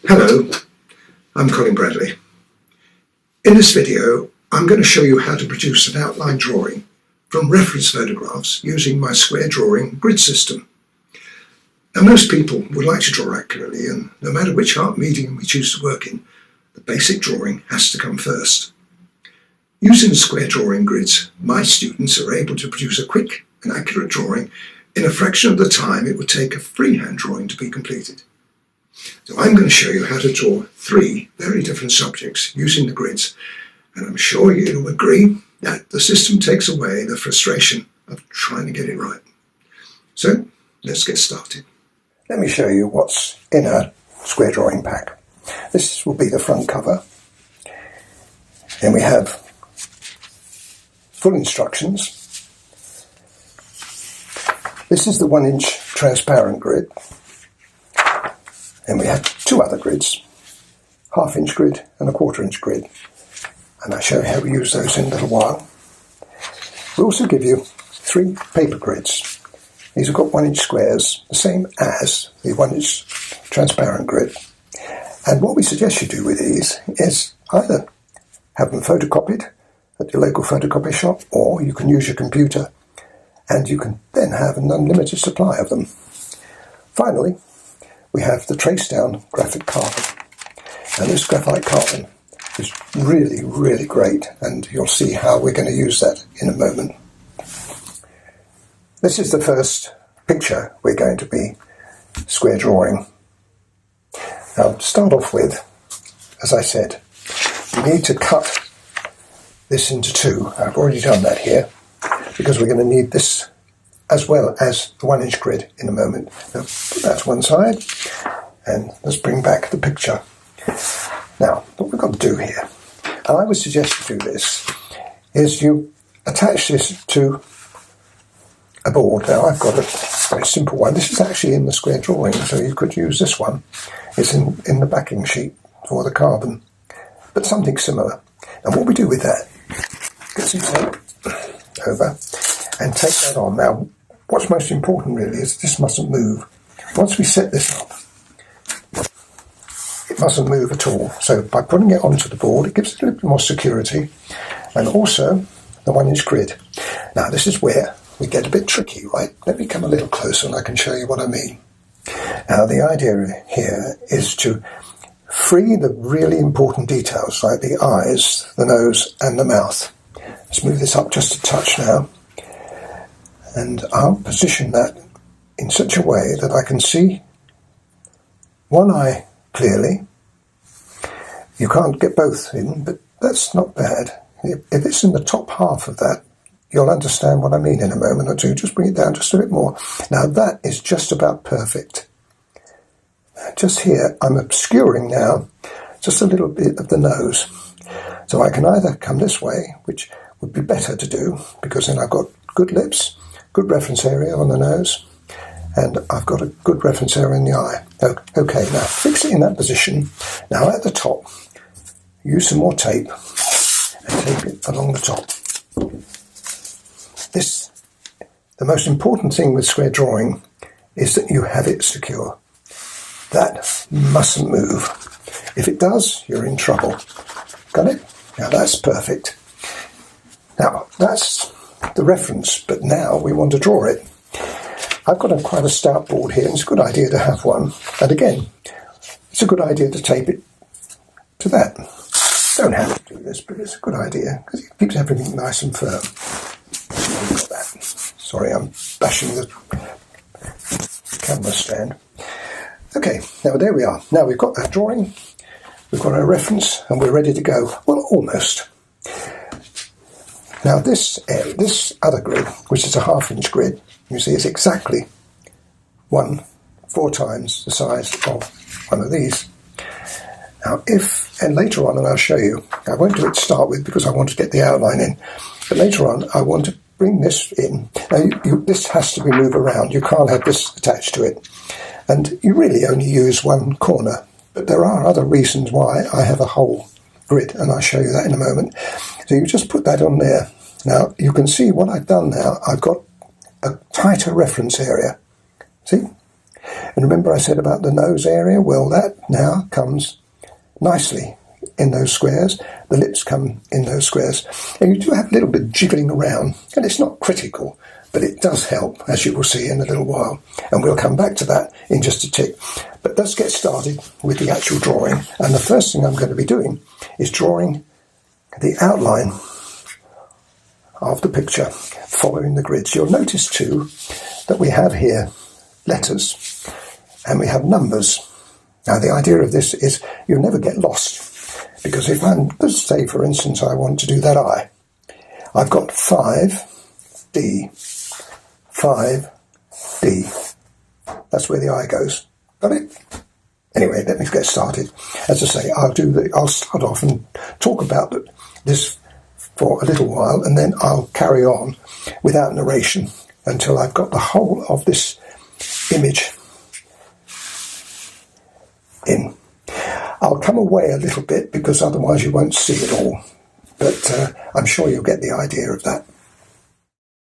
Hello, I'm Colin Bradley. In this video, I'm going to show you how to produce an outline drawing from reference photographs using my square drawing grid system. Now, most people would like to draw accurately, and no matter which art medium we choose to work in, the basic drawing has to come first. Using the square drawing grids, my students are able to produce a quick and accurate drawing in a fraction of the time it would take a freehand drawing to be completed. So I'm going to show you how to draw three very different subjects using the grids, and I'm sure you'll agree that the system takes away the frustration of trying to get it right. So let's get started. Let me show you what's in a square drawing pack. This will be the front cover, and we have full instructions. This is the 1-inch transparent grid. And we have two other grids, 1/2-inch grid and a 1/4-inch grid. And I'll show you how we use those in a little while. We also give you 3 paper grids. These have got 1-inch squares, the same as the 1-inch transparent grid. And what we suggest you do with these is either have them photocopied at your local photocopy shop, or you can use your computer and you can then have an unlimited supply of them. Finally, we have the trace down graphite carbon. Now this graphite carbon is really, really great, and you'll see how we're going to use that in a moment. This is the first picture we're going to be square drawing. Now to start off with, as I said, we need to cut this into 2. I've already done that here, because we're going to need this as well as the 1-inch grid in a moment. Now put that to one side, and let's bring back the picture. Now, what we've got to do here, and I would suggest you do this, is you attach this to a board. Now I've got a very simple one. This is actually in the square drawing, so you could use this one. It's in the backing sheet for the carbon, but something similar. And what we do with that, get some tape over and take that on. Now, what's most important really is this mustn't move. Once we set this up, it mustn't move at all. So by putting it onto the board, it gives it a little bit more security, and also the 1-inch grid. Now this is where we get a bit tricky, right? Let me come a little closer and I can show you what I mean. Now the idea here is to free the really important details like the eyes, the nose and the mouth. Let's move this up just a touch now. And I'll position that in such a way that I can see one eye clearly. You can't get both in, but that's not bad. If it's in the top half of that, you'll understand what I mean in a moment or two. Just bring it down just a bit more. Now that is just about perfect. Just here, I'm obscuring now just a little bit of the nose. So I can either come this way, which would be better to do, because then I've got good lips, good reference area on the nose, and I've got a good reference area in the eye. Okay, now fix it in that position. Now at the top, use some more tape and tape it along the top. The most important thing with square drawing is that you have it secure. That mustn't move. If it does, you're in trouble. Got it? Now that's perfect. Now that's the reference, but now we want to draw it. I've got quite a stout board here, and it's a good idea to have one. And again, it's a good idea to tape it to that. Don't have to do this, but it's a good idea because it keeps everything nice and firm. Got that. Sorry, I'm bashing the camera stand. Okay, now there we are. Now we've got our drawing, we've got our reference, and we're ready to go. Well, almost. Now this other grid, which is a 1/2-inch grid, you see is exactly 4 times the size of one of these. Now and later on, and I'll show you, I won't do it to start with because I want to get the outline in, but later on I want to bring this in. Now this has to be moved around, you can't have this attached to it. And you really only use one corner, but there are other reasons why I have a whole grid, and I'll show you that in a moment. So you just put that on there. Now you can see what I've done now. I've got a tighter reference area. See? And remember I said about the nose area? Well, that now comes nicely in those squares. The lips come in those squares. And you do have a little bit jiggling around, and it's not critical, but it does help, as you will see in a little while. And we'll come back to that in just a tick. But let's get started with the actual drawing. And the first thing I'm going to be doing is drawing the outline of the picture, following the grids. You'll notice too that we have here letters and we have numbers. Now the idea of this is you'll never get lost, because if I'm, let's say for instance I want to do that I, I've got 5D, 5D. That's where the I goes. Got it? Anyway, let me get started. As I say, I'll start off and talk about this for a little while, and then I'll carry on without narration until I've got the whole of this image in. I'll come away a little bit because otherwise you won't see it all, but I'm sure you'll get the idea of that.